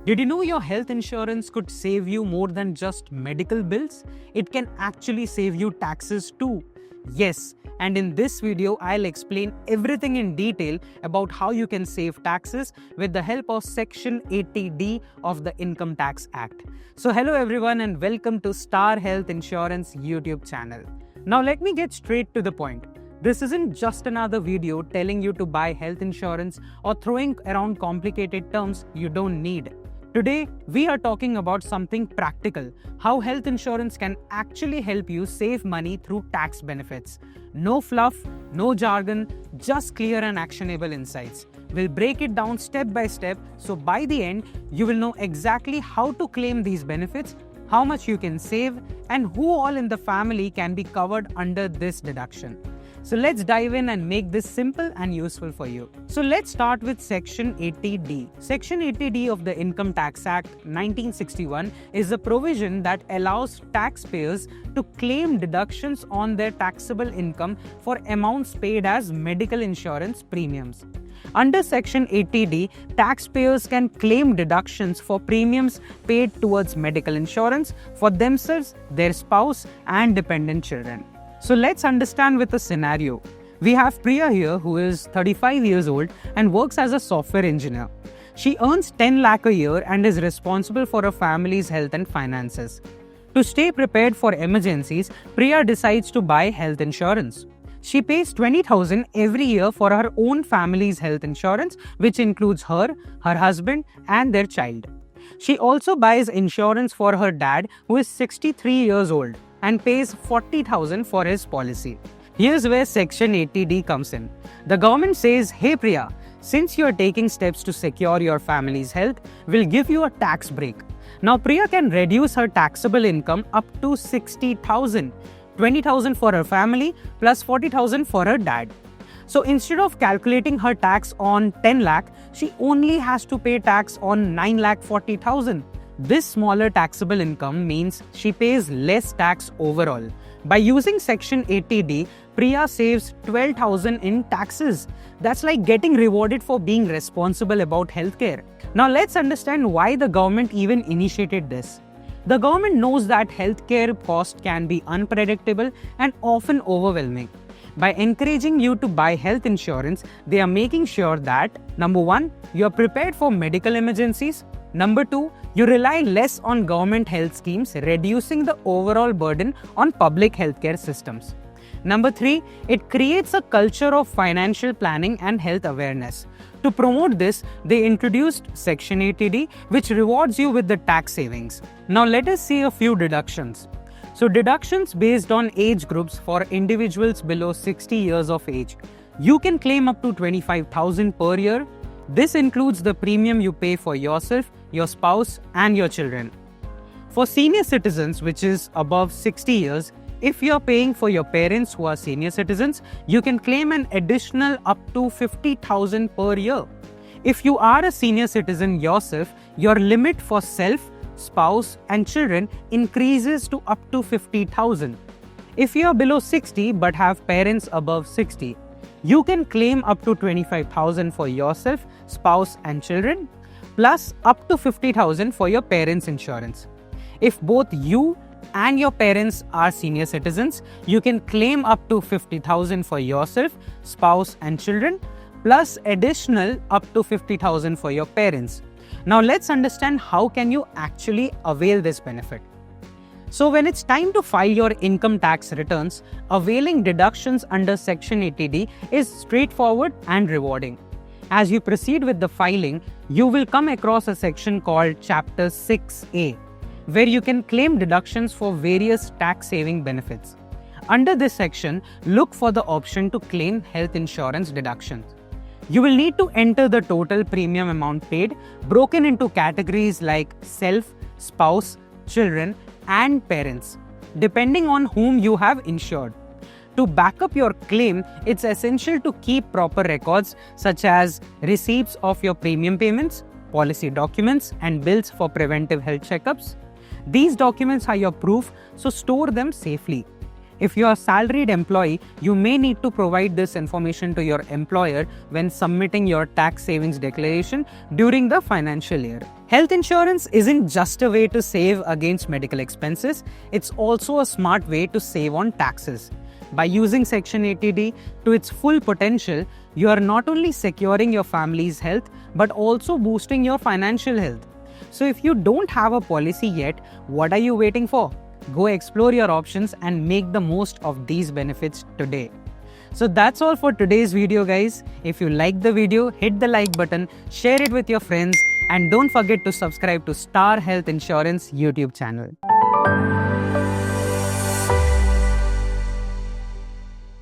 Did you know your health insurance could save you more than just medical bills? It can actually save you taxes too. Yes, and in this video, I'll explain everything in detail about how you can save taxes with the help of Section 80D of the Income Tax Act. So hello everyone and welcome to Star Health Insurance YouTube channel. Now let me get straight to the point. This isn't just another video telling you to buy health insurance or throwing around complicated terms you don't need. Today, we are talking about something practical, how health insurance can actually help you save money through tax benefits. No fluff, no jargon, just clear and actionable insights. We'll break it down step by step, so by the end, you will know exactly how to claim these benefits, how much you can save, and who all in the family can be covered under this deduction. So let's dive in and make this simple and useful for you. So let's start with Section 80D. Section 80D of the Income Tax Act 1961 is a provision that allows taxpayers to claim deductions on their taxable income for amounts paid as medical insurance premiums. Under Section 80D, taxpayers can claim deductions for premiums paid towards medical insurance for themselves, their spouse, and dependent children. So let's understand with a scenario. We have Priya here who is 35 years old and works as a software engineer. She earns 10 lakh a year and is responsible for her family's health and finances. To stay prepared for emergencies, Priya decides to buy health insurance. She pays 20,000 every year for her own family's health insurance, which includes her husband, and their child. She also buys insurance for her dad, who is 63 years old, and pays 40,000 for his policy. Here's where Section 80D comes in. The government says, hey Priya, since you are taking steps to secure your family's health, we'll give you a tax break. Now Priya can reduce her taxable income up to 60,000, 20,000 for her family plus 40,000 for her dad. So instead of calculating her tax on 10 lakh, she only has to pay tax on 9,40,000. This smaller taxable income means she pays less tax overall. By using Section 80D, Priya saves 12,000 in taxes. That's like getting rewarded for being responsible about healthcare. Now let's understand why the government even initiated this. The government knows that healthcare cost can be unpredictable and often overwhelming. By encouraging you to buy health insurance, they are making sure that, number one, you are prepared for medical emergencies. Number two, you rely less on government health schemes, reducing the overall burden on public healthcare systems. Number three, it creates a culture of financial planning and health awareness. To promote this, they introduced Section 80D, which rewards you with the tax savings. Now let us see a few deductions. So deductions based on age groups for individuals below 60 years of age. You can claim up to 25,000 per year. This includes the premium you pay for yourself, your spouse, and your children. For senior citizens, which is above 60 years, if you are paying for your parents who are senior citizens, you can claim an additional up to 50,000 per year. If you are a senior citizen yourself, your limit for self, spouse, and children increases to up to 50,000. If you are below 60 but have parents above 60, you can claim up to 25,000 for yourself, spouse, and children, plus up to 50,000 for your parents' insurance. If both you and your parents are senior citizens, you can claim up to 50,000 for yourself, spouse, and children, plus additional up to 50,000 for your parents. Now let's understand how can you actually avail this benefit. So when it's time to file your income tax returns, availing deductions under Section 80D is straightforward and rewarding. As you proceed with the filing, you will come across a section called Chapter 6A, where you can claim deductions for various tax-saving benefits. Under this section, look for the option to claim health insurance deductions. You will need to enter the total premium amount paid, broken into categories like self, spouse, children, and parents, depending on whom you have insured. To back up your claim, it's essential to keep proper records such as receipts of your premium payments, policy documents, and bills for preventive health checkups. These documents are your proof, so store them safely. If you are a salaried employee, you may need to provide this information to your employer when submitting your tax savings declaration during the financial year. Health insurance isn't just a way to save against medical expenses, it's also a smart way to save on taxes. By using Section 80D to its full potential, you are not only securing your family's health but also boosting your financial health. So if you don't have a policy yet, what are you waiting for? Go explore your options and make the most of these benefits today. So that's all for today's video, guys. If you like the video, hit the like button, share it with your friends, and don't forget to subscribe to Star Health Insurance YouTube channel.